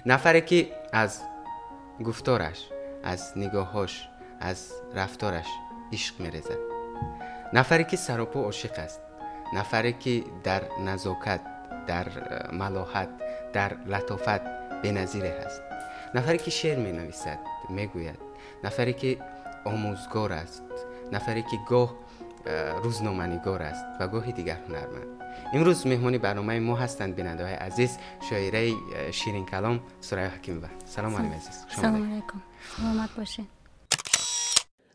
نفری که از گفتارش، از نگاهش، از رفتارش عشق می‌ریزد. نفری که سراپا عاشق است. نفری که در نزاکت، در ملاحت، در لطافت بی‌نظیر است. نفری که شعر می‌نویسد، میگوید. نفری که آموزگار است. نفری که گاه روزنامه‌نگار است و گاهی دیگر هنرمند. امروز مهمان برنامه ما هستند بیننده‌های عزیز شاعره شیرین کلام ثریا حکیمووا. سلام علیکم عزیز. سلام علیکم. سلامت باشین.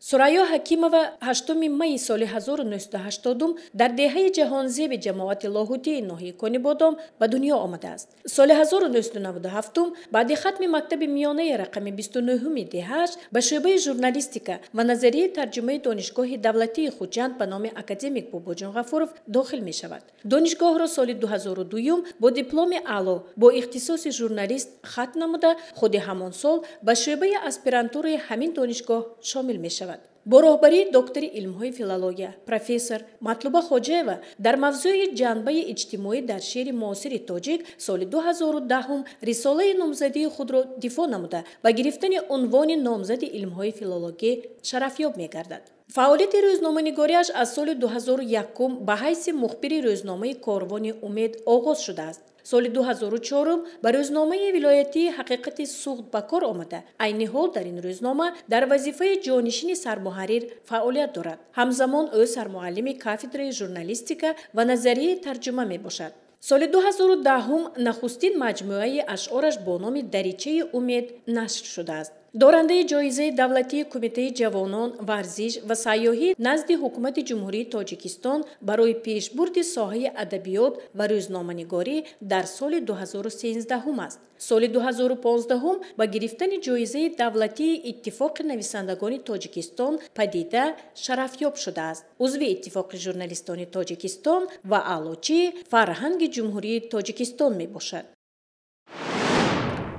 ثریا حکیمووا 8 می سال 1980 در دهه جهانزیب جماعت لاهوتی ناحیه کنی‌بادام به دنیا آمده است. سال 1997 بعد ختم مکتب میانه رقم 29 دهه‌اش به شعبه ژورنالیستیکا و نظریه ترجمه دانشگاه دولتی خوجند به نام اکادمیک باباجان غفورов داخل می شود. دانشگاه را سال 2002 با دیپلم اعلی با اختصاص ژورنالیست ختم نموده خود همان سال به شعبه اسپرانتور همین دانشگاه شامل می شود. با راهبری دکتر علم‌های فیلولوژی پروفسور مطلوبه خواجه‌وا در موضوع جنبه اجتماعی در شعر معاصر تاجیک سال 2010 رساله نامزدی خود را دفاع نموده و گرفتن عنوان نامزد علم‌های فیلولوژی شرفیاب می‌گردد. فعالیت روزنامه‌نگاریش از سال 2001 به حیث مخبر روزنامه کاروان امید آغاز شده است. سال 2004 به روزنامه ولایتی حقیقت سوخت به کار آمده. عین حال در این روزنامه در وظیفه جانشین سرمحرر فعالیت دارد. همزمان او سرمعلم کافدره ژورنالیستیکا و نظریه ترجمه می باشد. سال 2010 نخستین مجموعه اشعارش با نام دریچه امید نشر شده است. دارنده جایزه دولتی کمیته جوانان ورزش و سیاحی نزد حکومت جمهوری تاجیکستان برای پیشبرد ساحه ادبیات و روزنامه‌نگاری در سال 2013 است. سال 2015 با گرفتن جایزه دولتی اتفاق نویسندگان تاجیکستان پدیده شرفیاب شده است. عضو اتفاق ژورنالیستان تاجیکستان و اعلاچی فرهنگ جمهوری تاجیکستان می باشد.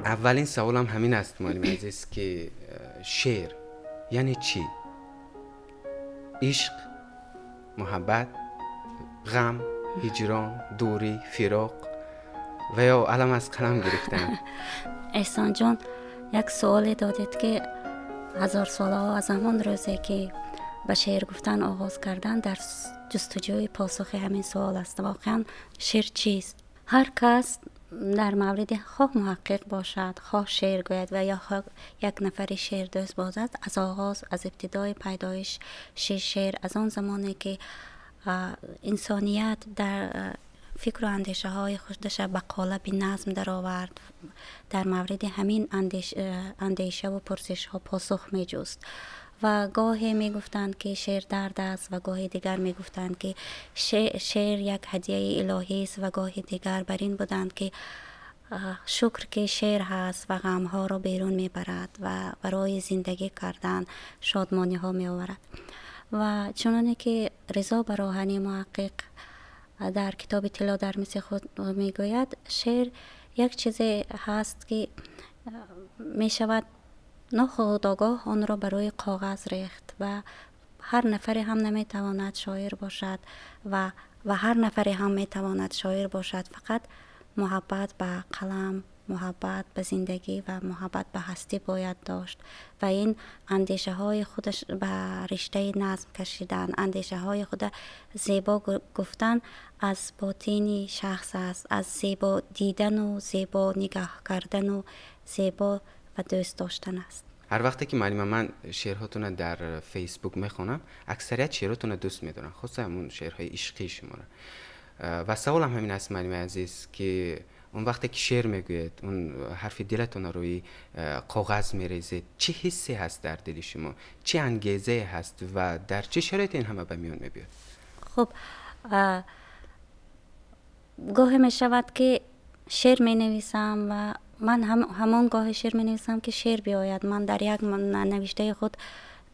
اولین سوالم همین است معلم عزیز که شعر یعنی چی؟ عشق، محبت، غم، هجران، دوری، فراق و یا علم از قلم گرفتن؟ احسان جان یک سوالی دادید که 1000 ساله ها از همان روزی که به شعر گفتن آغاز کردن در جستجوی پاسخ همین سوال است. واقعا شعر چیست؟ هر کس در مورد خواه محقق باشد، خواه شعر گوید و یا یک نفر شعر دوست باشد، از آغاز، از ابتدای پیدایش شعر، از آن زمانی که انسانیت در فکر و اندیشه های خودش به قالب نظم در آورد، در مورد همین اندیشه و پرسش ها پاسخ می جست. و گاهی می گفتند که شعر درد است و گاهی دیگر می گفتند که شعر یک هدیه الهی است و گاهی دیگر بر این بودند که شکر که شعر هست و غم ها را بیرون می برد و برای زندگی کردن شادمانی ها می آورد. و چنانه که رضا براهنی محقق در کتاب طلا در مص خود می گوید، شعر یک چیزی هست که می شود ناخودآگاه آن را برای کاغذ ریخت و هر نفری هم نمی تواند شاعر باشد و هر نفری هم می تواند شاعر باشد. فقط محبت به قلم، محبت به زندگی و محبت به هستی باید داشت و این اندیشه های خودش به رشته نظم کشیدن، اندیشه های خود زیبا گفتن از باطنی شخص است، از زیبا دیدن و زیبا نگاه کردن و زیبا و دوست داشتن است. هر وقتی که معلم من شعرهاتون در فیسبوک میخونم، اکثریت شعرهاتون دوست میدارن، خصوصا همون شعرهای عشقی شما را. و سوالم همین است معلم عزیز که اون وقتی که شعر میگوید، اون حرف دلتون روی کاغذ میریزید، چه حسی هست در دل شما؟ چه انگیزه هست و در چه شرایطی این همه به میون میاد؟ خب گاهی می شود که شعر می نویسم و من همان گاه شعر می نویسم که شعر بیاید. من در یک نوشته خود،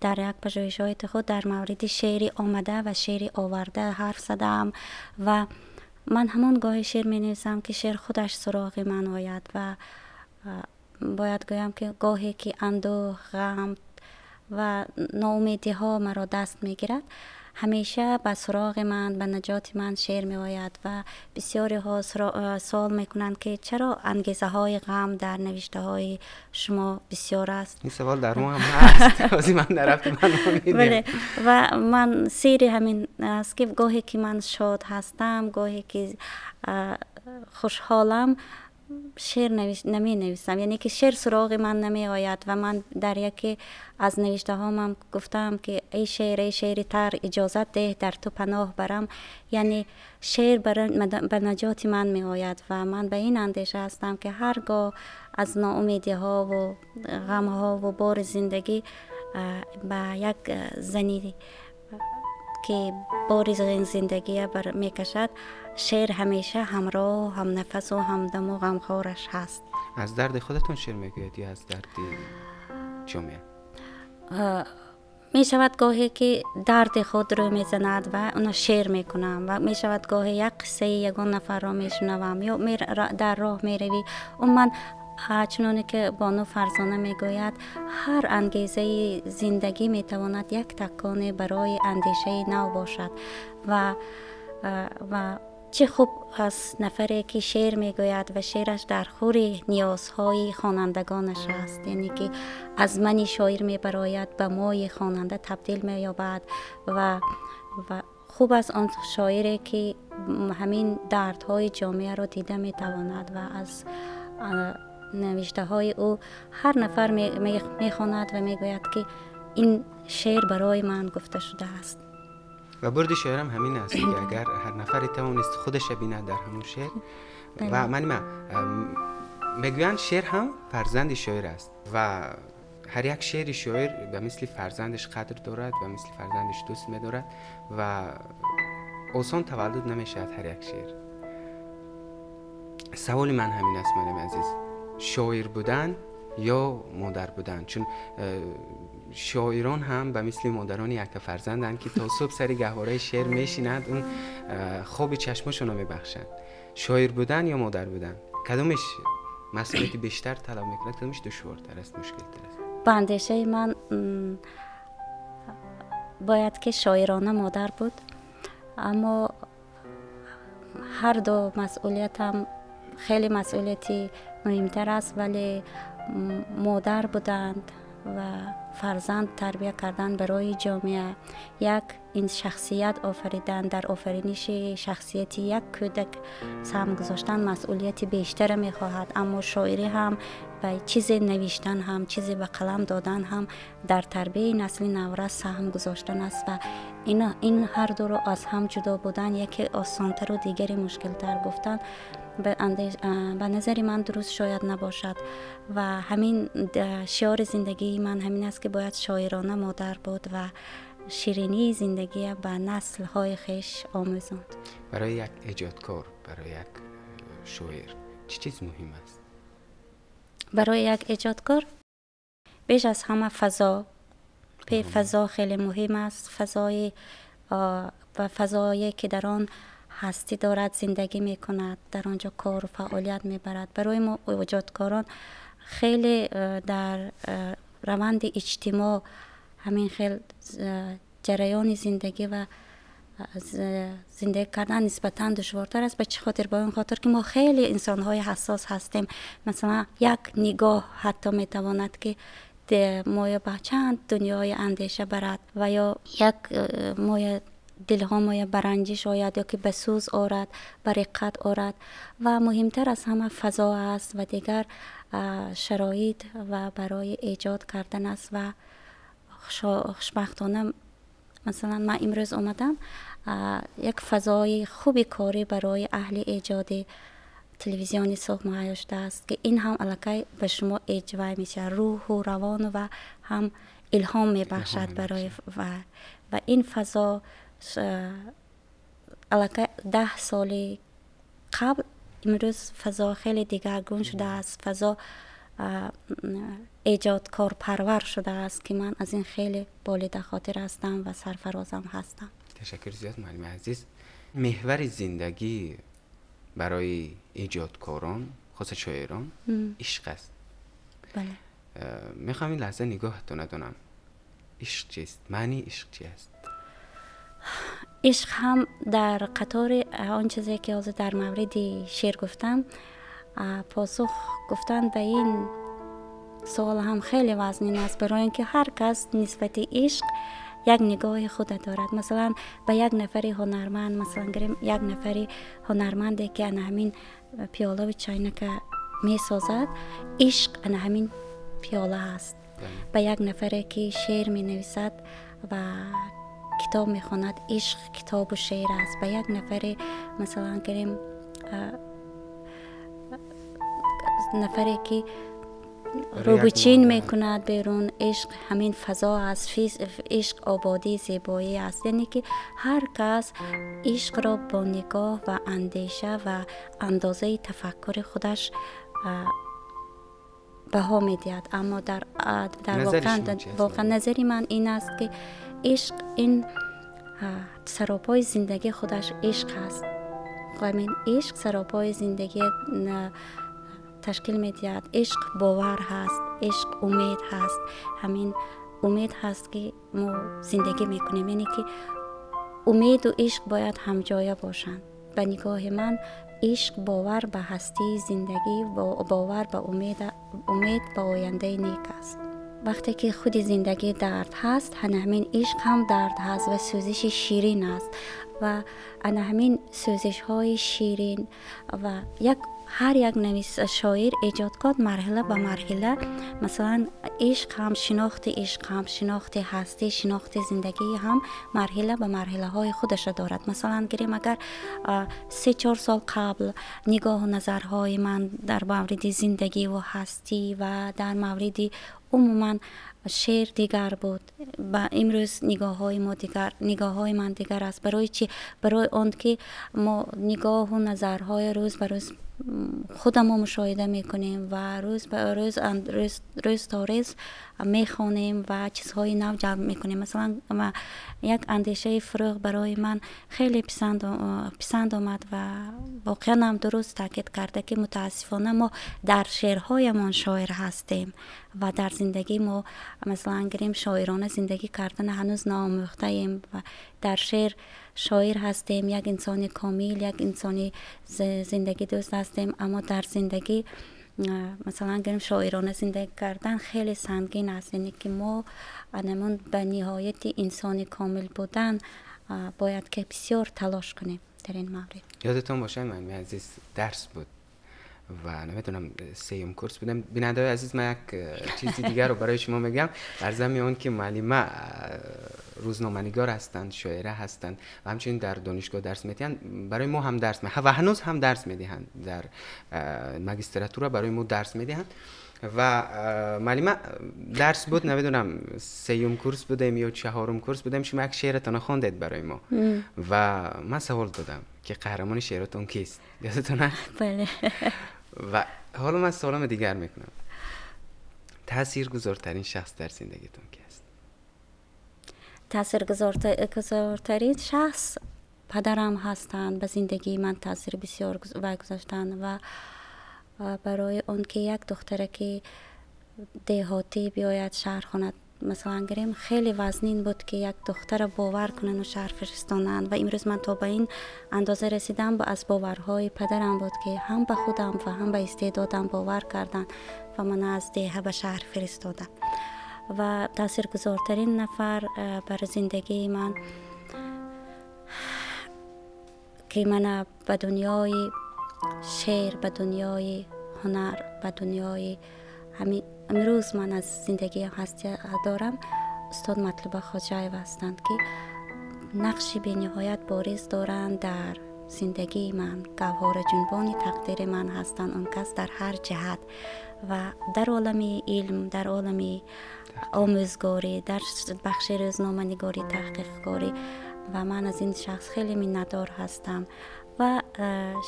در یک پژوهشات خود در مورد شعری آمده و شعری آورده حرف زدم و من همان گاه شعر می نویسم که شعر خودش سراغ من آید و باید گویم که گاهی که اندوه، غم و ناامیدی ها مرا دست می گیرد، همیشه به سراغ من، به نجات من شعر می آید و بسیاری ها سوال می کنند که چرا انگیزه های غم در نوشته های شما بسیار است. این سوال در ما هم هست. بازی من نرفت من و من سیری همین است که گاهی که من شاد هستم، گاهی که خوشحالم، شعر نمی نویسم. یعنی که شعر سراغ من نمی آید و من در یکی از نوشته هام گفتم که ای شعری تر اجازت ده در تو پناه برم. یعنی شعر به نجات من می آید و من به این اندیشه هستم که هرگاه از ناامیدی ها و غم ها و بار زندگی به یک زنی که بار زندگی می کشد، شعر همیشه همراه، هم نفس و هم دم و غمخوارش هست. از درد خودتون شعر میگوید یا از درد جامعه؟ می شود گاهی که درد خود رو می زند و اونو شعر می کنم و می شود گاهی یک قصه یگان نفر را می شنوم یا در راه می روی و من چنانه که بانو فرزانه می گوید هر انگیزه زندگی می تواند یک تکانه برای اندیشه نو باشد و چه خوب از نفری که شعر می گوید و شعرش در خور نیازهای خوانندگانش است. یعنی که از منی شاعر می براید به مای خواننده تبدیل می یابد و خوب از آن شاعری که همین دردهای جامعه را دیده می تواند و از نوشته های او هر نفر می خواند و می گوید که این شعر برای من گفته شده است. و برد شعرم همین است که اگر هر نفری توانست خودش بیند در همون شعر و من میگویند شعر هم فرزند شاعر است و هر یک شعر شاعر به مثل فرزندش قدر دارد و مثل فرزندش دوست می‌دارد و آسان تولد نمی‌شود هر یک شعر. سوال من همین است معلم عزیز، شاعر بودن یا مادر بودن؟ چون شاعران هم به مثل مادران یک فرزندند که تا صبح سر گهواره شعر میشینند، اون خواب چشمشون رو میبخشند. شاعر بودن یا مادر بودن، کدومش مسئولیت بیشتر طلب میکنه، کدومش دشوارتر است، مشکل‌تر است؟ به اندیشه من باید که شاعرانه مادر بود، اما هر دو مسئولیت هم خیلی مسئولیتی مهمتر است. ولی مادر بودند و فرزند تربیت کردن برای جامعه، یک این شخصیت آفریدن، در آفرینش شخصیتی یک کودک سهم گذاشتن مسئولیت بیشتر می خواهد. اما شاعری هم و چیزی نوشتن هم، چیزی به قلم دادن هم در تربیت نسل نورس سهم گذاشتن است و این هر دو رو از هم جدا بودن، یکی آسانتر و دیگری مشکلتر گفتن به نظر من درست شاید نباشد و همین شعار زندگی من همین است که باید شاعرانه مادر بود و شیرینی زندگی به نسل های خیش آموزاند. برای یک ایجادکار، برای یک شاعر چه چیز مهم است؟ برای یک ایجادکار بیش از همه فضا خیلی مهم است. فضایی که در آن هستی دارد، زندگی می کند، در آنجا کار و فعالیت می برد. برای ما ایجادکاران خیلی در روند اجتماع همین خیلی جریان زندگی و زندگی کردن نسبتاً دشوارتر است. به چه خاطر؟ با این خاطر که ما خیلی انسان‌های حساس هستیم. مثلا یک نگاه حتی می تواند که ما به چند دنیای اندیشه برد و یا یک دلها ما برنجش آید یا که به سوز آرد، برقت آرد و مهمتر از همه فضا است و دیگر شرایط و برای ایجاد کردن است. و خوشبختانه مثلا من امروز اومدم یک فضای خوبی کاری برای اهل ایجاد تلویزیون صبح مهیا شده است که این هم الکی به شما اجرا میشه، روح و روان و هم الهام میبخشد برای و این فضا الکی 10 سال قبل امروز فضا خیلی دیگرگون شده است. فضا ایجادکار پرور شده است که من از این خیلی بالید خاطر هستم و سرفرازم هستم. تشکر زیاد معلم عزیز. محور زندگی برای ایجادکاران خاص شاعران عشق است. بله. میخوام این لحظه نگاهتون ندونم، عشق چیست؟ معنی عشق چی است؟ عشق هم در قطار آن چیزی که از در مورد شعر گفتم پاسخ گفتن به این سوال هم خیلی وزنین است، برای اینکه هر کس نسبت عشق یک نگاه خود دارد. مثلا به یک نفری هنرمند، مثلا گریم یک نفری هنرمندی که همین پیاله و چاینک می سازد، عشق همین پیاله است. به یک نفری که شعر می نویسد و کتاب می خواند، عشق کتاب و شعر است. به یک نفری مثلا گریم نفری که روبوچین میکند بیرون، عشق همین فضا است، عشق آبادی زیبایی است. یعنی که هر کس عشق را با نگاه و اندیشه و اندازه تفکر خودش بها میدهد. اما در واقع نظری من این است که عشق این سراپای زندگی خودش عشق است. همین عشق سراپای زندگی تشکیل میدهد. عشق باور هست، عشق امید هست. همین امید هست که ما زندگی میکنیم، یعنی که امید و عشق باید همجایه باشند. به نگاه من عشق باور به هستی زندگی و باور به امید به آینده نیک است. وقتی که خود زندگی درد هست، همین عشق هم درد هست و سوزش شیرین است. و همین سوزش های شیرین و هر یک نویس شاعر ایجادکار مرحله به مرحله، مثلا عشق هم شناخت عشق هم شناخت هستی، شناخت زندگی هم مرحله به مرحله های خودش دارد. مثلا گریم اگر 3-4 سال قبل نگاه و نظرهای من در مورد زندگی و هستی و در مورد عموما شعر دیگر بود، با امروز نگاه های من دیگر است. برای چی؟ برای آن که ما نگاه و نظرهای روز به روز خودم مشاهده میکنیم و روز به روز تا روز میخوانیم و چیزهای نو جلب میکنیم. مثلا یک اندیشه فروغ برای من خیلی پسند آمد و واقعا هم درست تاکید کرده که متاسفانه ما در شعرهایمان شاعر هستیم و در زندگی ما مثلا گریم شاعرانه زندگی کردن هنوز ناآموخته ایم و در شعر شاعر هستیم، یک انسان کامل، یک انسانی زندگی دوست هستیم، اما در زندگی مثلا گریم شاعرانه زندگی کردن خیلی سنگین است. یعنی که ما نمون به نهایت انسانی کامل بودن باید که بسیار تلاش کنیم در این مورد. یادتون باشه من عزیز درس بود و نمیدونم 3م کورس بودم. بیننده‌های عزیز، من یک چیزی دیگر رو برای شما میگم. در ضمن اون که معلمه روزنامه‌نگار هستند، شاعره هستند و همچنین در دانشگاه درس میدهند، برای ما هم درس میدهند و هنوز هم درس میدهند. در ماجستراتورا برای ما درس میدهند و معلمه درس بود، نمیدونم 3م کورس بودیم یا 4م کورس بودیم، شما یک شعرتون خواندید برای ما و من سوال دادم که قهرمان شعرتون کیست؟ یادتونه؟ بله. و حالا من سوالم دیگر میکنم، تاثیرگذارترین شخص در زندگیتون کی است؟ تاثیرگذارترین شخص پدرم هستند. به زندگی من تاثیر بسیار گذاشتند و برای اون که یک دختره که دیهاتی بیاید شهر خواند، مثلا گریم خیلی وزنین بود که یک دختر باور کنن و شهر فرستانند و امروز من تا به این اندازه رسیدم از باورهای پدرم بود که هم به خودم و هم به استعدادم باور کردن و من از دیه به شهر فرستادم. و تاثیرگذارترین نفر بر زندگی من که من به دنیای شعر، به دنیای هنر، به دنیای امروز من از زندگی هستی دارم، استاد مطلوب خواجه هستند که نقشی به نهایت بارز دارند در زندگی من. گوهر جنبان تقدیر من هستند، اون کس در هر جهت و در عالم علم، در عالم آموزگاری، در بخش روزنامه نگاری، تحقیق کاری و من از این شخص خیلی منتدار هستم. و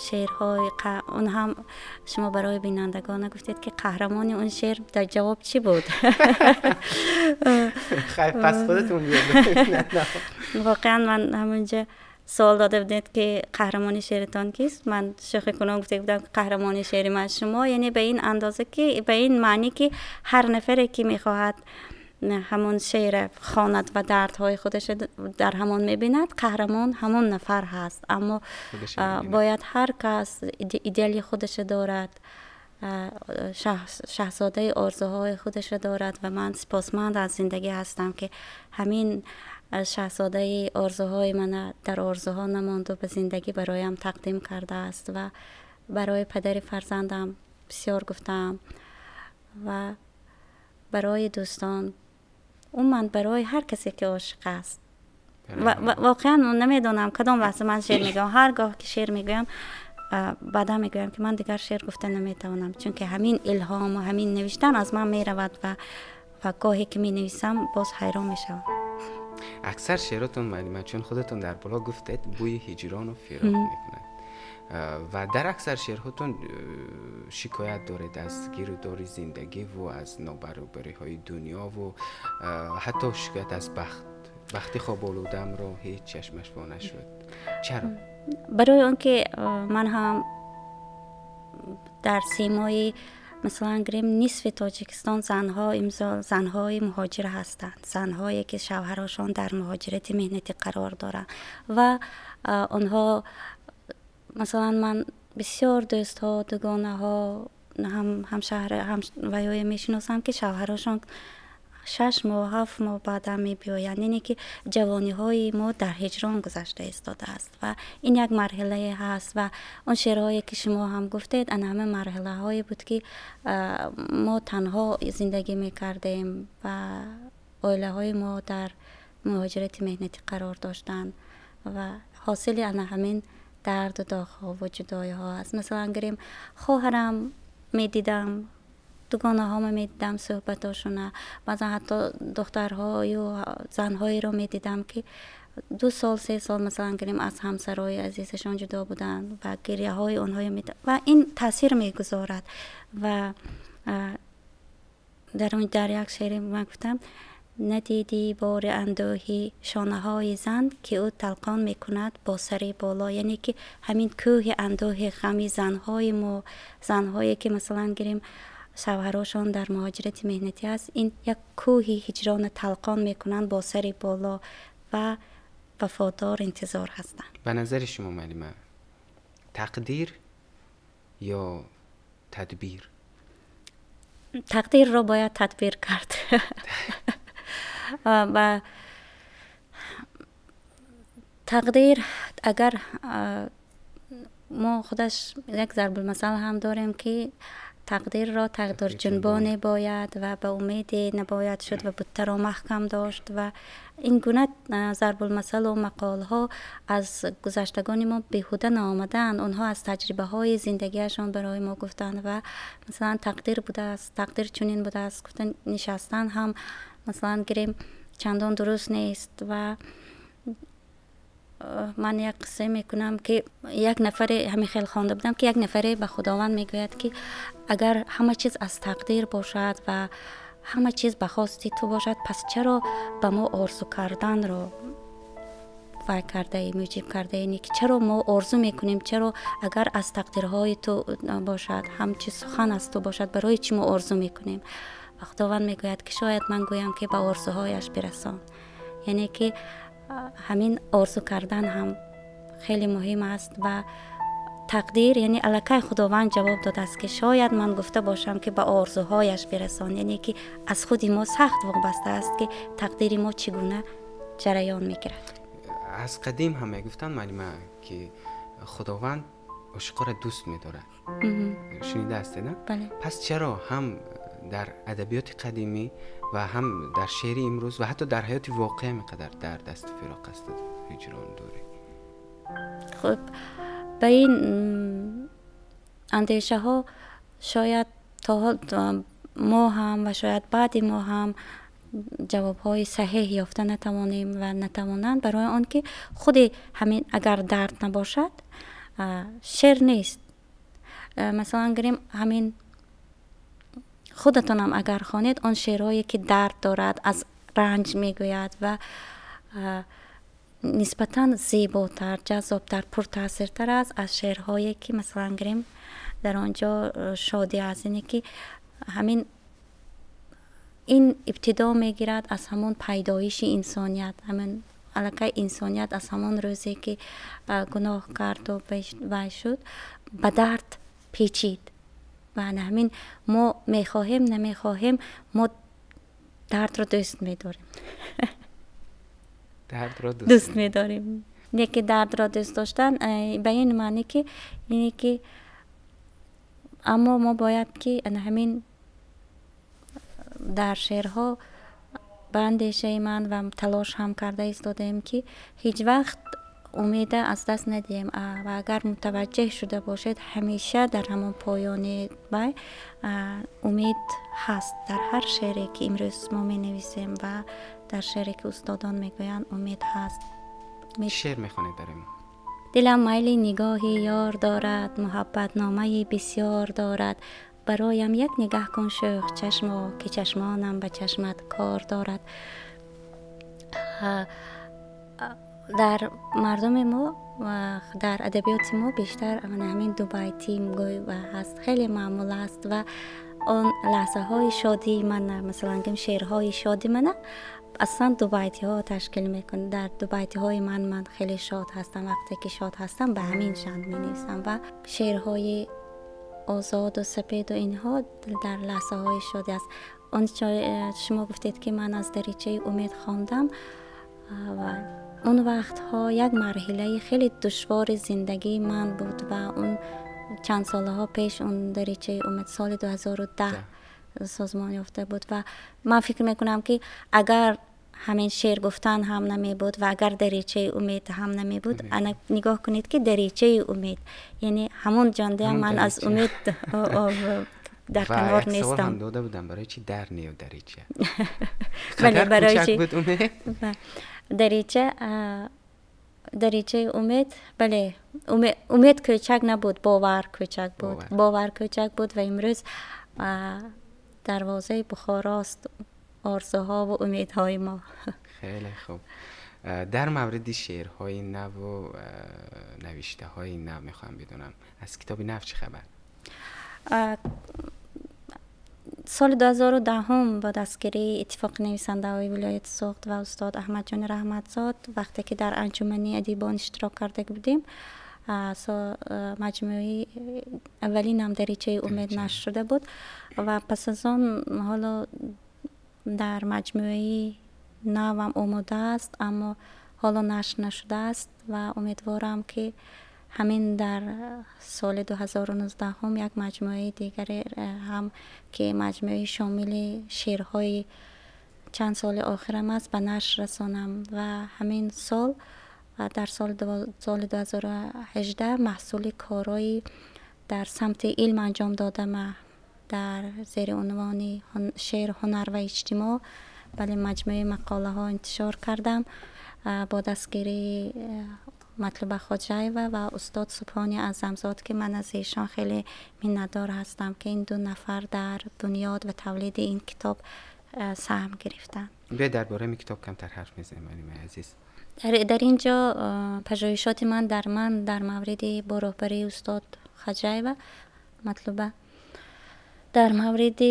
شعرهای اون هم شما برای بینندگان گفتید که قهرمانی اون شعر در جواب چی بود؟ خیلی پس خودتون بیاد. واقعا من همونجا سوال داده بودید که قهرمانی شعرتان کیست؟ من شوخی کنم گفته بودم قهرمانی شعر من شما، یعنی به این اندازه که به این معنی که هر نفری که میخواهد همون شعر خواند و دردهای خودش در همون میبیند، قهرمان همون نفر هست. اما باید هر کس ایدئالی خودش دارد، شاهزاده آرزوهای خودش دارد و من سپاسمند از زندگی هستم که همین شاهزاده آرزوهای من در آرزوها نماند و به زندگی برایم تقدیم کرده است و برای پدر فرزندم بسیار گفتم و برای دوستان، من برای هر کسی که عاشق است. و واقعا نمیدونم کدام لحظه من شعر میگم، هرگاه که شعر میگم بعدا میگویم که من دیگر شعر گفتن نمیتوانم، چون که همین الهام و همین نوشتن از من میرود و گاهی که می نویسم باز حیران میشم. اکثر شعراتون معلومه چون خودتون در بالا گفتید بوی هجران و فراق میکنند و در اکثر شعرهاتون شکایت دارید از گیروداری زندگی و از نابرابری های دنیا و حتی شکایت از بختی خواب آلودم رو هیچ چشمش وا نشد. چرا؟ برای اون که من هم در سیمای مثلا گریم نصف تاجیکستان زنهای مهاجر هستند، زنهایی که شوهراشان در مهاجرت مهنتی قرار دارند و آنها مثلا من بسیار دوست ها دوگانه ها همشهر ویای میشناسم که شوهراشان 6 ماه 7 ماه بعد می بیایند. یعنی که جوانی های ما در هجران گذشته ایستاده است و این یک مرحله هست و اون شعرهایی که شما هم گفتید ان همه مرحله هایی بود که ما تنها زندگی می کردیم و عائله های ما در مهاجرت مهنتی قرار داشتند و حاصل ان همین درد و داغ‌ها و جدایی ها است. مثلا گریم خواهرم می دیدم، دوگانه ها می دیدم صحبتاشونه، بعضا حتی دخترهای و زنهایی رو می دیدم که 2 سال 3 سال مثلا گریم از همسرای عزیزشان جدا بودن و گریه های اونها می و این تاثیر می گذارد و در یک شعر من گفتم ندیدی بار اندوهی شانه های زن که او تلقان می کند با سری بالا. یعنی که همین کوه اندوه غمی زنهای ما، زنهایی که مثلا گریم شوهراشان در مهاجرت مهنتی است، این یک کوهی هجران تلقان میکنند با سری بالا و وفادار انتظار هستند. به نظر شما معلمه تقدیر یا تدبیر؟ تقدیر را باید تدبیر کرد. و تقدیر اگر ما خودش یک ضرب المثل هم داریم که تقدیر را تقدیر جنبان باید و به امید نباید شد و بت را محکم داشت و این گونه ضرب المثل و مقال ها از گذشتگان ما بیهوده نآمدند. اونها از تجربه های زندگیشان برای ما گفتند و مثلا تقدیر بوده است، تقدیر چنین بوده است، گفتن نشستن هم مثلا گریم چندان درست نیست. و من یک قصه میکنم که یک نفر همین خیلی خوانده بودم که یک نفر به خداوند میگوید که اگر همه چیز از تقدیر باشد و همه چیز به خواست تو باشد، پس چرا به ما آرزو کردن رو وای کرده ای، موجب کرده ای؟ که چرا ما آرزو میکنیم؟ چرا اگر از تقدیرهای تو باشد، همچی سخن از تو باشد، برای چی ما آرزو میکنیم؟ و خداوند میگوید که شاید من گویم که به آرزوهایش برسان. یعنی که همین آرزو کردن هم خیلی مهم است و تقدیر یعنی الکی خداوند جواب داده است که شاید من گفته باشم که به آرزوهایش برسان. یعنی که از خودی ما سخت وابسته است که تقدیر ما چگونه جریان میگیرد. از قدیم هم میگفتن معلومه که خداوند عاشقا را دوست می‌دارد. شنیده هستی نه؟ بله. پس چرا هم در ادبیات قدیمی و هم در شعر امروز و حتی در حیات واقعی میقدر در دست فراق است هجران داره؟ خب به این اندیشه ها شاید تا ما هم و شاید بعد ما هم جواب های صحیح یافته نتوانیم و نتوانند، برای آن که خود همین اگر درد نباشد شعر نیست. مثلا گریم همین خودتون هم اگر خوانید آن شعرهایی که درد دارد، از رنج میگوید و نسبتاً زیباتر، جذابتر، پرتاثیرتر است از شعرهایی که مثلا گریم در آنجا شادی است. اینه که همین این ابتدا میگیرد از همون پیدایش انسانیت. همون علاقه انسانیت از همون روزی که گناه کرد و وای شد به درد پیچید و همین ما میخواهیم نمیخواهیم ما درد رو دوست میداریم. درد را دوست میداریم. یکی درد را دوست داشتن به این معنی که اینه که اما ما باید که همین در شعرها به اندیشه من و تلاش هم کرده ایستادیم که هیچ وقت امید از دست ندیم و اگر متوجه شده باشید همیشه در همون پایان بای امید هست. در هر شعری که امروز ما می نویسیم و در شعری که استادان میگویند امید هست. شعر میخونید برای ما؟ دلم میل نگاهی یار دارد، محبت نامه بسیار دارد، برایم یک نگاه کن شوخ چشما که چشمانم به چشمت کار دارد. در مردم ما و در ادبیات ما بیشتر همین دو بیتی میگوی و هست، خیلی معمول است و اون لحظه های شادی من مثلا گم شعرهای شادی من اصلا دو بیتی ها تشکیل میکنه. در دو بیتی های من خیلی شاد هستم، وقتی که شاد هستم به همین شان می نویسم و شعرهای آزاد و سپید و اینها در لحظه های شادی است. اون شما گفتید که من از دریچه امید خواندم و اون وقت ها یک مرحله خیلی دشوار زندگی من بود و اون چند ساله ها پیش اون دریچه امید سال 2010 سازمان یافته بود و من فکر میکنم که اگر همین شعر گفتن هم نمی بود و اگر دریچه امید هم نمی بود، انا نگاه کنید که دریچه امید یعنی همون جانده من از امید در کنار نیستم. سوال هم داده بودم برای چی در نیو دریچه؟ بله برای چی؟ بود امید؟ دریچه امید، بله امید کوچک نبود، باور کوچک بود. باور کوچک بود و امروز دروازه بخاراست آرزوها و امیدهای ما. خیلی خوب. در مورد شعرهای نو و نوشته های نو میخوام بدونم از کتاب نو چه خبر؟ سال 2010 هم با دستگیری اتفاق نویسنده های ولایت سوخت و استاد احمد جان رحمتزاد وقتی که در انجمن ادیبان اشتراک کرده بودیم مجموعه اولین هم دریچه امید نشر شده بود و پس از آن حالا در مجموعه نو هم آماده است اما حالا نشر نشده است و امیدوارم که همین در سال 2019 هم یک مجموعه دیگر هم که مجموعه شامل شعرهای چند سال آخرم است به نشر رسانم و همین سال در سال 2018 محصول کارایی در سمت علم انجام دادم در زیر عنوان شعر، هنر و اجتماع. بله مجموعه مقاله ها انتشار کردم با دستگیری مطلوب خواجه و استاد سبحانی اعظمزاد که من از ایشان خیلی منتدار هستم که این دو نفر در بنیاد و تولید این کتاب سهم گرفتن. بیا درباره این کتاب کمتر حرف میزنیم عزیز. در اینجا پژوهشات من در مورد با راهبری استاد خواجه و مطلوبه در مورد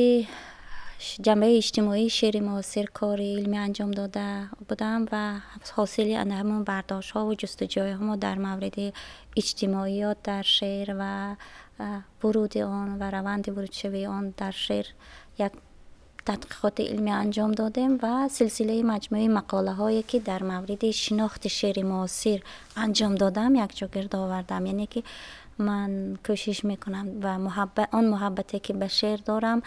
جنبه اجتماعی شعر معاصر کار علمی انجام داده بودم و حاصل همون برداشت ها و جستجوی ها در مورد اجتماعیات در شعر و ورود آن و روند ورود شوی آن در شعر یک تحقیقات علمی انجام دادیم و سلسله مجموعه مقاله هایی که در مورد شناخت شعر معاصر انجام دادم یک جا گرد آوردم. یعنی که من کوشش میکنم و محبتی که به شعر دارم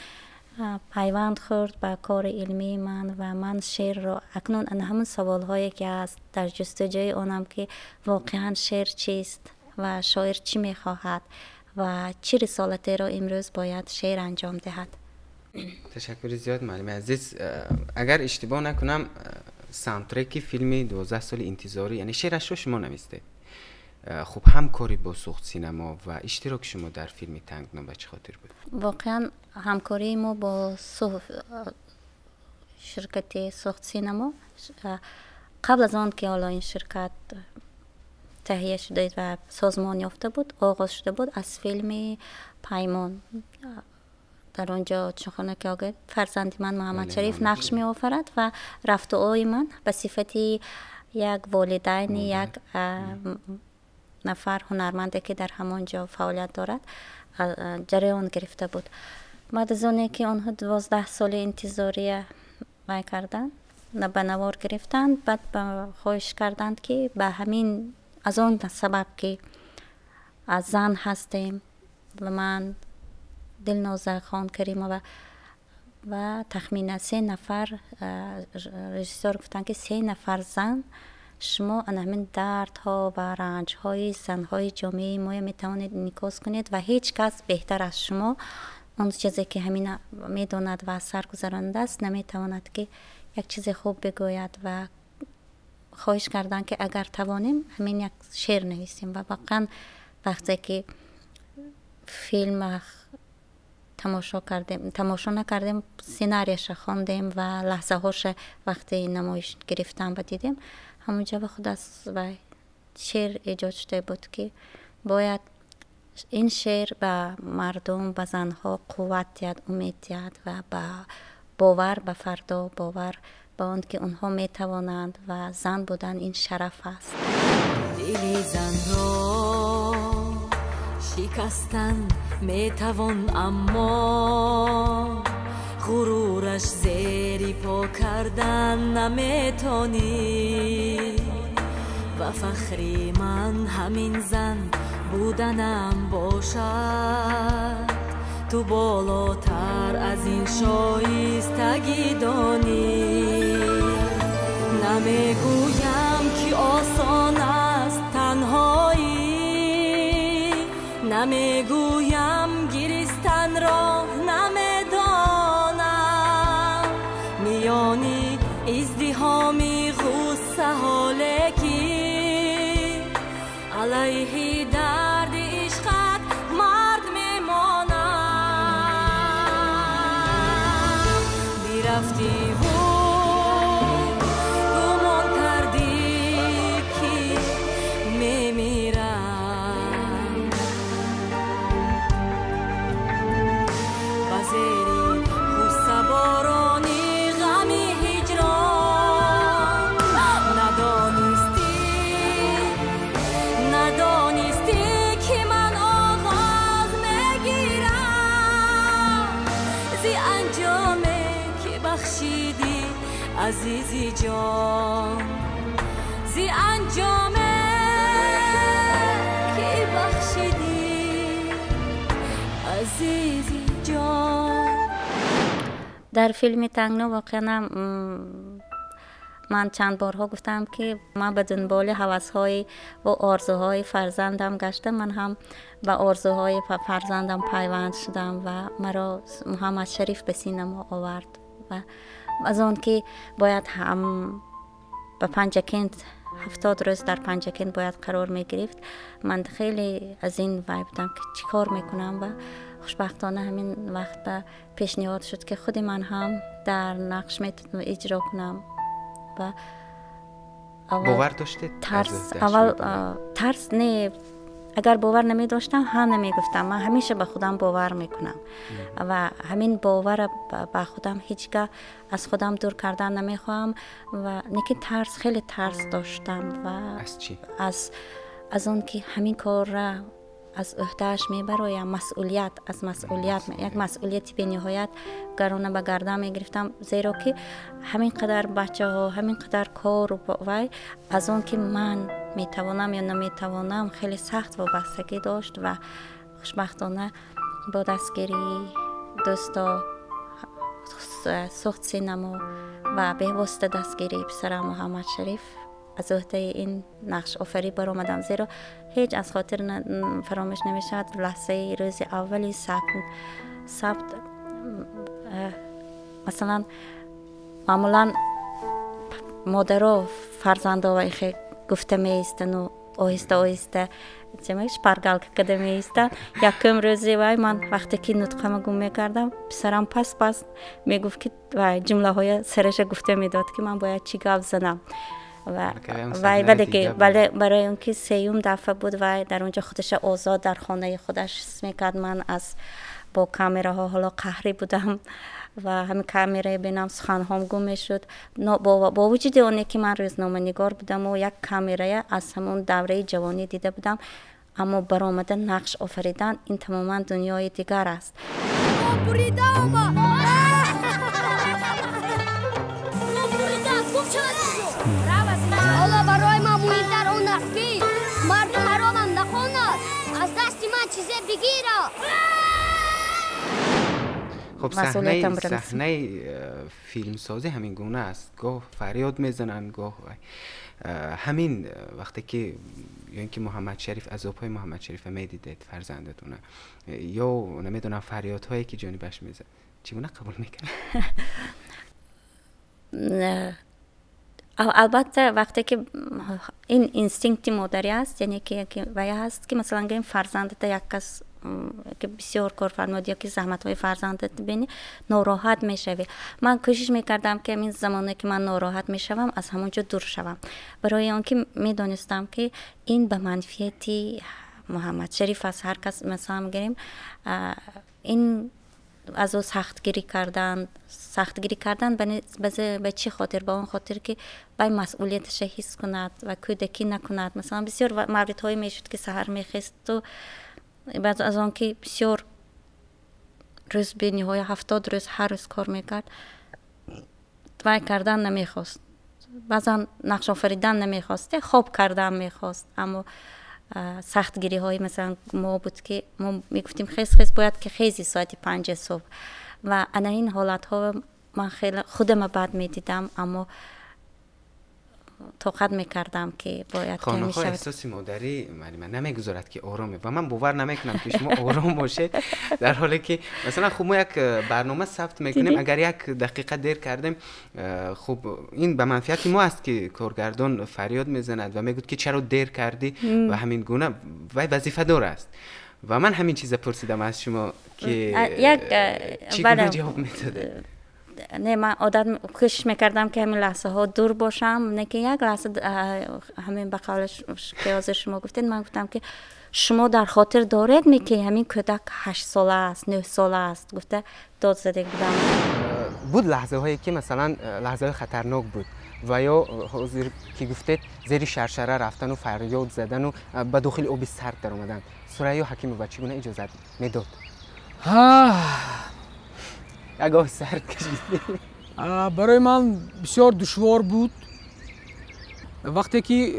پیوند خورد به کار علمی من و من شعر را اکنون همون سوال هایی که هست در جستجوی آنم که واقعا شعر چیست و شاعر چی میخواهد و چه رسالتی را امروز باید شعر انجام دهد. تشکر زیاد معلم عزیز. اگر اشتباه نکنم ساوندترک فیلم 12 سال انتظاری یعنی شعرش رو شما نوشته. خب همکاری با سوخت سینما و اشتراک شما در فیلم تنگنا به چه خاطر بود؟ واقعا همکاری ما با شرکت سوخت سینما قبل از آن که حالا این شرکت تهیه شده و سازمان یافته بود آغاز شده بود از فیلم پیمان در اونجا چخونه که آگه فرزندی من محمد شریف نقش می آفرد و رفتوهای من به صفتی یک والدین یک نفر هنرمنده که در همانجا فعالیت دارد جریان گرفته بود. بعد از اونه که آنها 12 سال انتظاری می کردن به نوار گرفتند، بعد خواهش کردند که به همین از آن سبب که از زن هستیم و من دلنازه خان کریمه و تخمین 3 نفر رژیسور گفتن که 3 نفر زن شما همین دردها و رنجهای زنهای جامعه ما میتوانید انعکاس کنید و هیچ کس بهتر از شما اون چیزی که همین میداند و سر گذرانده است نمیتواند که یک چیز خوب بگوید و خواهش کردن که اگر توانیم همین یک شعر نویسیم و واقعا وقتی که فیلم تماشا نکردیم سیناریش خواندیم و لحظه هاش وقتی نمایش گرفتم و دیدیم همونجا به خود از شعر ایجاد شده بود که باید این شعر به مردم به زنها قوت دهد، امید دهد و به باور به فردا، باور به آن که اونها میتوانند و زن بودن این شرف است. دل زن را شکستن میتوان اما غرورش زیر پا کردن نمیتونی و فخری من همین زن بودنم باشد تو بالاتر از این شایستگی دانی نمیگویم که آسان است تنهایی نمیگویم گریستن را نمیدانم میانی ازدهامی غصه حالکی علیه درد عشقت مرد میمانم بیرفتی و گمان کردی که میمیرم بزیری غصه بارانی غمی هجران ندانستی که من آغاز میگیرم زی انجامه که بخشیدی عزیزی جان زی انجامه که بخشیدی عزیزی جان. در فیلم تنگنا واقعا من چند بارها گفتم که من به دنبال هوس‌های و آرزوهای فرزندم گشتم. من هم به آرزوهای فرزندم پیوند شدم و مرا محمد شریف به سینما آورد و از آن که باید هم به پنجکند 70 روز در پنجکند باید قرار می گرفت. من خیلی از این وای بودم که چی کار میکنم و خوشبختانه همین وقت به پیشنهاد شد که خود من هم در نقش میتونم اجرا کنم و باور داشتید؟ ترس نه، اگر باور نمی داشتم هم نمی گفتم. من همیشه به خودم باور میکنم و همین باور به خودم هیچگاه از خودم دور کردن نمیخوام و نکه ترس خیلی ترس داشتم و از چی؟ از اون که همین کار را از عهدهش میبرایم مسئولیت یک مسئولیتی به نهایت گرانه به گردن میگرفتم زیرا که همین قدر بچه ها همین قدر کار و وای از اون که من میتوانم یا نمیتوانم خیلی سخت وابستگی داشت و خوشبختانه با دستگیری دوستا سخت سینما و به واسطه دستگیری پسرم محمد شریف از عهده این نقش آفری برآمدم زیرا هیچ از خاطر فراموش نمیشد لحظه روز اولی ثبت مثلا معمولا مادرها فرزندا و ایخه گفته میستن و آهسته آهسته چمیش پرگل کده میستن. یکم روزی وای من وقتی که نطقم گم میکردم پسرم پس میگفت که جمله های سرش گفته میداد که من باید چی گفت زنم و ولی که برای اون که سیوم دفعه بود و در اونجا خودش آزاد در خانه خودش میکرد. من از با کامراها حالا قهری بودم و همین کامرای بینم سخنهام گم میشد. با وجود اونه که من روزنامه نگار بودم و یک کامرای از همون دوره جوانی دیده بودم، اما برآمدن نقش آفریدن این تماما دنیای دیگر است. حالا برای ما مهمتر اون است که مردم حرامم نخواند از دست من چیزی بگیره. خب صحنه فیلم سازی همین گونه است، گاه فریاد میزنن، گاه همین وقتی که یا اینکه محمد شریف عذاب‌های محمد شریف میدیدید فرزندتونه یا نمیدونم فریادهایی که جانبش میزد، چگونه قبول میکنه؟ البته وقتی که این اینستینکتی مادری است، یعنی که وای هست که مثلا این فرزندت یک کس که بسیار کار فرمود یا که زحمت های فرزندت ببینی ناراحت میشوی. من کوشش میکردم که این زمانی که من ناراحت میشوم از همونجا دور شوم، برای آنکه میدونستم که این به منفیتی محمد شریف از هر کس مثلا میگیریم، این از او سختگیری کردن به چه خاطر؟ با اون خاطر که به مسئولیتش حس کند و کودکی نکند. مثلا بسیار موردهایی میشد که سحر میخست و بعد از آن که بسیار روز به نهایت 70 روز هر روز کار میکرد، توی کردن نمیخواست، بعضا نقش آفریدن نمیخواست، خواب کردن میخواست، اما سختگیری های مثلا ما بود که ما میگفتیم خیز باید که خیزی ساعت 5 صبح و انا این حالت ها من خیلی خودم بد میدیدم، اما طاقت میکردم که باید که میشود. احساسی مادری من نمیگذارد که آرامه و من باور نمیکنم که شما آرام باشید در حالی که مثلا خب ما یک برنامه ثبت میکنیم، اگر یک دقیقه دیر کردیم خب این به منفعت ما است که کارگردان فریاد میزند و میگوید که چرا دیر کردی و همین گونه وای وظیفه دار است. و من همین چیز پرسیدم از شما که چگونه جواب میداده؟ نه، من عادت کوشش میکردم که همین لحظه ها دور باشم، نه که یک لحظه همین بقالش که از شما گفتید، من گفتم که شما در خاطر دارید می که همین کودک 8 ساله است 9 ساله است، گفته داد زده بودم. بود لحظه هایی که مثلا لحظه های خطرناک بود و یا حاضر که گفتید زیر شرشره رفتن و فریاد زدن و به داخل آب سرد در اومدن، ثریا حکیمووا چگونه اجازه میداد؟ اگه سرد کشیدی؟ برای من بسیار دشوار بود وقتی که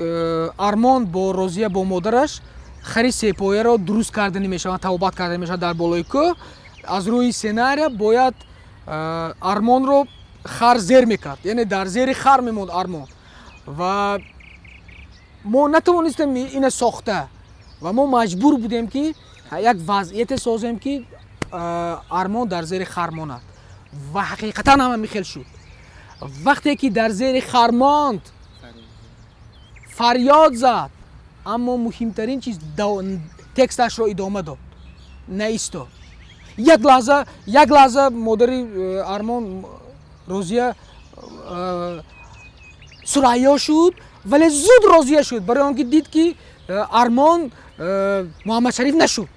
ارمان با روزیه با مادرش خرید سپایه را درست کردنی میشوند، توبت کردنی میشوند در بالای کوه. از روی سناریو باید ارمان رو خر زیر میکرد، یعنی در زیر خر میموند ارمان و ما نتوانستیم اینو ساخته و ما مجبور بودیم که یک وضعیت سازیم که ارمان در زیر خر ماند و حقیقتا هم میخیل شد. وقتی که در زیر خر ماند فریاد زد، اما مهمترین چیز تکستش رو ادامه داد، نایستاد. یک لحظه مادری ارمان روزیه ثریا شد، ولی زود راضیه شد برای آنکه دید که ارمان محمد شریف نشد.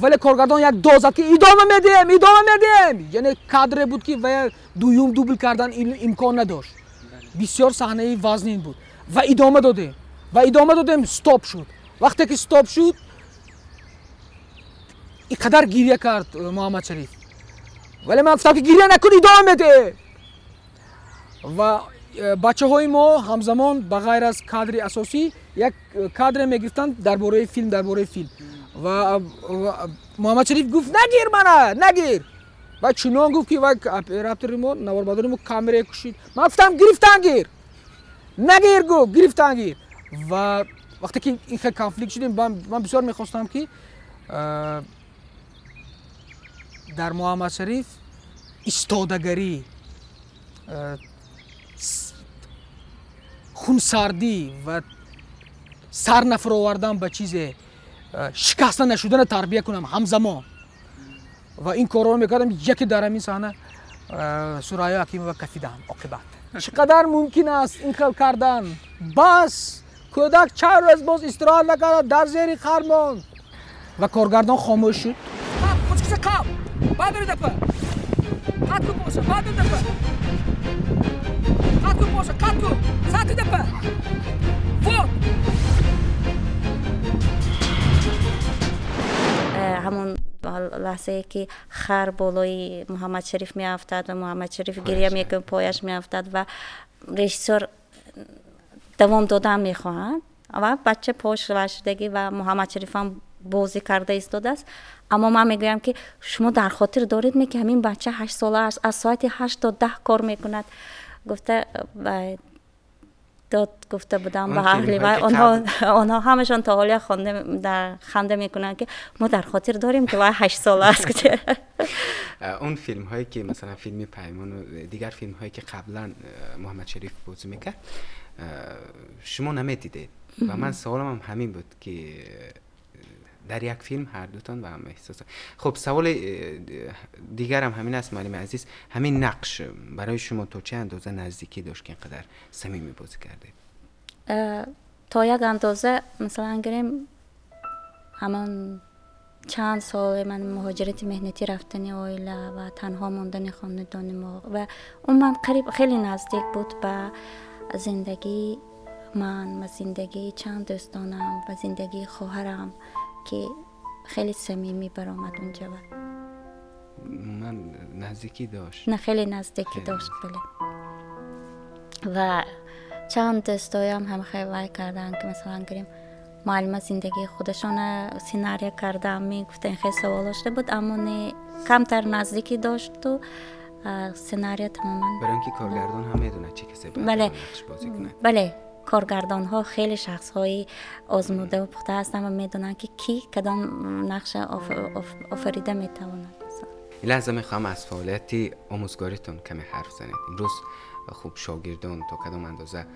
ولی کارگردان یک داد زد که ادامه میدیم، یعنی کادر بود که و دوم دوبل کردن امکان نداشت، بسیار صحنه وزنین بود و ادامه دادیم استاپ شد. وقتی که استاپ شد اینقدر گریه کرد محمد شریف، ولی من گفتم که گریه نکن، ادامه بده. و بچه های ما همزمان بغیر از کادر اساسی یک کادر میگرفتن درباره فیلم و محمد شریف گفت نگیر و چنان گفت که وقت اپراتور ما نواربردار ما کامera کشید. من گفتم گرفتن گیر و وقتی که این خیلی کانفلیکت شدیم من بسیار میخواستم که در محمد شریف ایستادگری، خونسردی و سر نفرآوردن به چیز شکسته نشدن تربیت کنم همزمان و این کار رو میکردم. یکی در همین صحنه ثریا حکیمووا کفیدم عاقبت. چقدر ممکن است این کار کردن؟ بس کودک چند روز باز استراحت نکرد در زیر خر ماند و کارگردان خاموش شد. همون لحظه که خر بالای محمد شریف می افتاد و محمد شریف گریه میکنه پایش می افتاد و رژیسور دوام دادن میخواهند و بچه پاش ورشدگی و محمد شریف هم بازی کرده ایستاده است. اما من میگویم که شما در خاطر دارید می که همین بچه 8 ساله است از ساعت 8 تا 10 کار میکند. گفته بودم به اهلی و آنها همشان تا حالا خنده میکنن که ما در خاطر داریم که 8 ساله است. اون فیلم هایی که مثلا فیلم پیمان و دیگر فیلم هایی که قبلا محمد شریف بازی میکرد شما نمیدیدید و من سوالم هم همین بود که در یک فیلم هر دوتان و هم احساس. خب سوال دیگر هم همین است معلم عزیز، همین نقش برای شما تا چه اندازه نزدیکی داشت که اینقدر صمیمی بازی کرده؟ تا یک اندازه مثلا گریم همان چند سال من مهاجرت مهنتی رفتن عائله و تنها ماندن خاندان ما و اون من قریب خیلی نزدیک بود به زندگی من و زندگی چند دوستانم و زندگی خواهرم که خیلی صمیمی برآمد اونجا. من نزدیکی داشت؟ نه خیلی نزدیکی داشت بله. و چند دوستایم هم خیلی وای کردن که مثلا گریم معلم زندگی خودشان سیناریو کردم میگفتن خیلی سوال داشته بود اما نه کمتر نزدیکی داشت و سیناریو تماما برای اینکه کارگردان هم میدونه چه کسی باید نقش بازی کنه. بله کارگردان ها خیلی شخص های آزموده و پخته هستن و میدونن که کی کدام نقش آفریده میتواند. این لحظه میخوام از فعالیت آموزگاریتون کمی حرف زنید. امروز خوب شاگردان تا کدام اندازه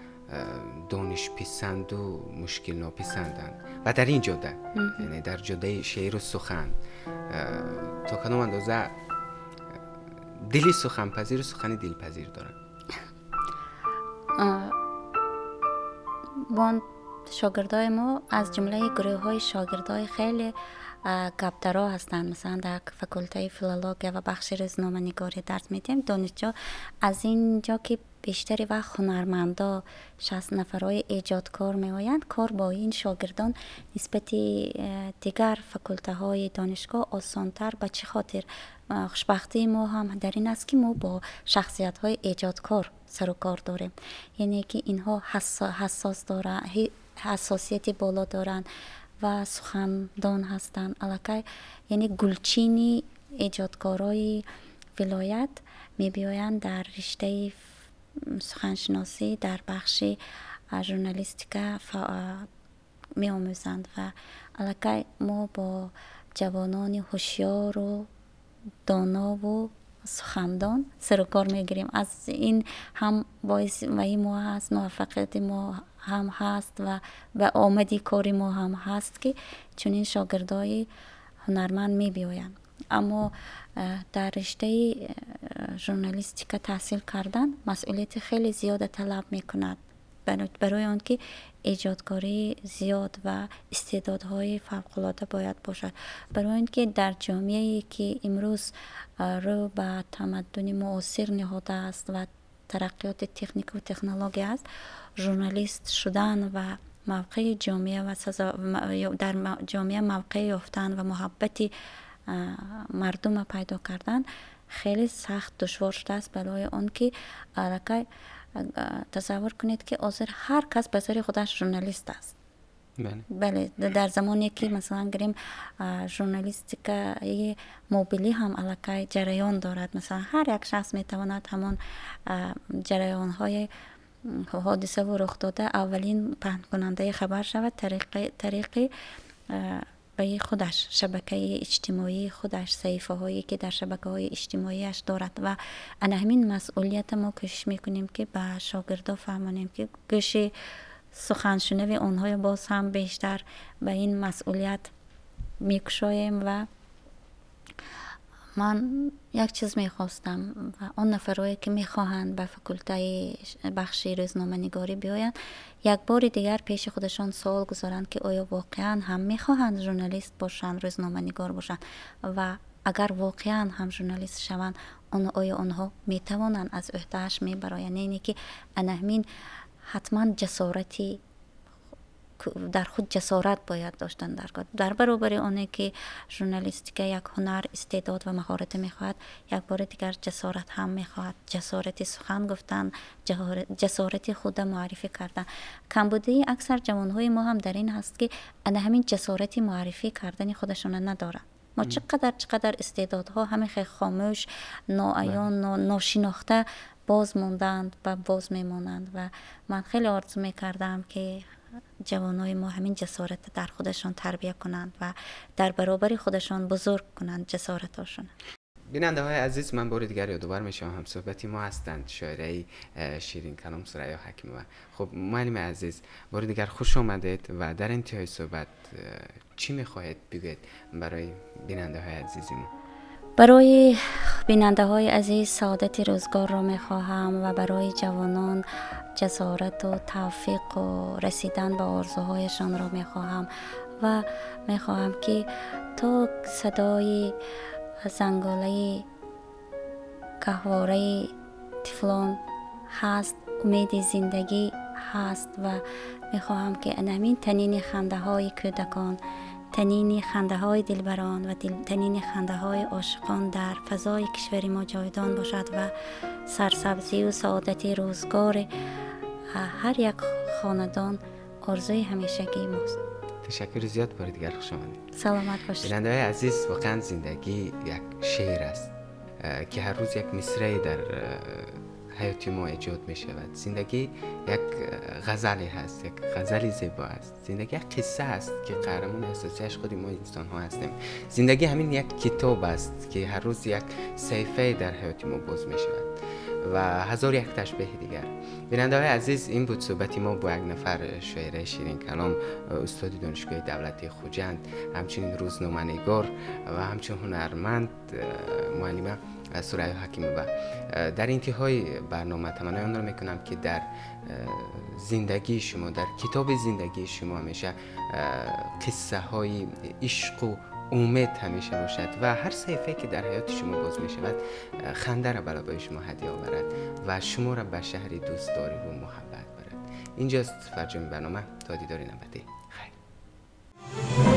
دانش پسند و مشکل ناپسندند و در این جاده یعنی در جاده شعر و سخن تا کدام اندازه دلی سخن پذیر و سخن دل پذیر دارن؟ شاگردای ما از جمله گروه های شاگردای خیلی گپترا هستند. مثلا در فاکولته فیلولوژی و بخش روزنامه‌نگاری درس میدیم. دانشجو از اینجا که بیشتری وقت هنرمندا 60 نفرای ایجادکار میآیند، کار با این شاگردان نسبت دیگر فاکولته های دانشگاه آسانتر. به چه خاطر؟ خوشبختی ما هم در این است که ما با شخصیت های ایجادکار سر و کار داریم، یعنی که اینها حساس دارن، حساسیت بالا دارن و سخندان هستن. الکی یعنی گلچینی ایجادکارای ولایت میبیایند در رشته سخنشناسی در بخش ژورنالیستیکا می آموزند و الکی ما با جوانان هوشیار و دانا و سخندان سر و کار میگیریم. از این هم باعث و ما هست، موفقیت ما هم هست و به آمدی کاری ما هم هست که چنین شاگردای هنرمند میبیایند. اما در رشته ژورنالیستیکا تحصیل کردن مسئولیت خیلی زیاد طلب میکند، برای آن که ایجادکاری زیاد و استعدادهای فوق‌العاده باید باشد. برای اینکه در جامعه‌ای که امروز رو به تمدن معاصر نهاده است و ترقیات تکنیک و تکنولوژی است، ژورنالیست شدن و موقع جامعه و در جامعه موقع یافتن و محبت مردم پیدا کردن خیلی سخت دشوار شده است. برای آن که تصور کنید که حاضر هر کس به نظر خودش ژورنالیست است. بله در زمانی که مثلا گریم ژورنالیستیکا موبیلی هم الکی جریان دارد، مثلا هر یک شخص میتواند همان جریان های حادثه و رخ داده اولین پهن کننده خبر شود طریق به خودش، شبکه اجتماعی خودش، صحیفه هایی که در شبکه های اجتماعیش دارد و همین مسئولیت ما کوشش میکنیم که به شاگردا فهمانیم که گوش سخنشنوی اونها باز هم بیشتر به این مسئولیت میکشاییم و من یک چیز میخواستم و آن نفرهایی که میخواهند به فکولته بخش روزنامه نگاری بیایند یک بار دیگر پیش خودشان سوال گذارند که آیا واقعا هم میخواهند ژورنالیست باشند، روزنامه نگار باشند و اگر واقعا هم ژورنالیست شوند آیا آنها میتوانند از عهده‌اش میبرایند؟ یعنی که انهمین حتما جسارتی در خود جسارت باید داشتن در برابر آنه که ژورنالیستیک یک هنر، استعداد و مهارت میخواهد، یک بار دیگر جسارت هم میخواهد، جسارت سخن گفتن، جسارت خود معرفی کردن. کمبودی اکثر جوانهای ما هم در این هست که همین جسارتی معرفی کردن خودشون ندارن. ما چقدر استعدادها همه خیلی خاموش، ناعیان، ناشناخته باز موندند و باز میمونند و من خیلی آرزو میکردم که جوانای ما همین جسارت در خودشان تربیت کنند و در برابر خودشان بزرگ کنند جسارتاشون. بیننده های عزیز، من بار دیگر یادآور میشم هم صحبتی ما هستند شاعره شیرین کلام ثریا حکیموه. خب معلم عزیز، بار دیگر خوش آمدید و در انتهای صحبت چی میخواهید بگید برای بیننده های عزیزی ما؟ برای بیننده های عزیز سعادت روزگار را میخواهم و برای جوانان جسارت و توفیق و رسیدن به آرزوهایشان را میخواهم و میخواهم که تا صدای زنگوله گهواره طفلان هست، امید زندگی هست و میخواهم که همین تنین خنده های کودکان، تنین خنده های دلبران و تنین خنده های عاشقان در فضای کشور ما جاودان باشد و سرسبزی و سعادت روزگار هر یک خاندان آرزوی همیشگی ماست. تشکر زیاد، بار دیگر خوش آمدید. سلامت باشید. بیننده های عزیز، واقعا زندگی یک شعر است که هر روز یک مصرعی در حیات ما ایجاد می شود. زندگی یک غزلی هست، یک غزلی زیبا است. زندگی یک قصه است که قهرمان اساسیش خود ما انسان ها هستیم. زندگی همین یک کتاب است که هر روز یک صفحه در حیات ما باز می شود و هزار یک تشبیه دیگر. بیننده های عزیز، این بود صحبتی ما با یک نفر شاعر شیرین کلام، استاد دانشگاه دولتی خوجند، همچنین روزنامه نگار و همچنین هنرمند معلمه ثریا حکیموه. در انتهای برنامه تمنای آن را میکنم که در زندگی شما، در کتاب زندگی شما همیشه قصه های عشق و امید همیشه باشد و هر صحیفه که در حیات شما باز می شود خنده را برای شما هدیه آورد و شما را به شهری دوستداری و محبت برد. اینجاست فرجام برنامه. تا دیدار نوبتی. خیر.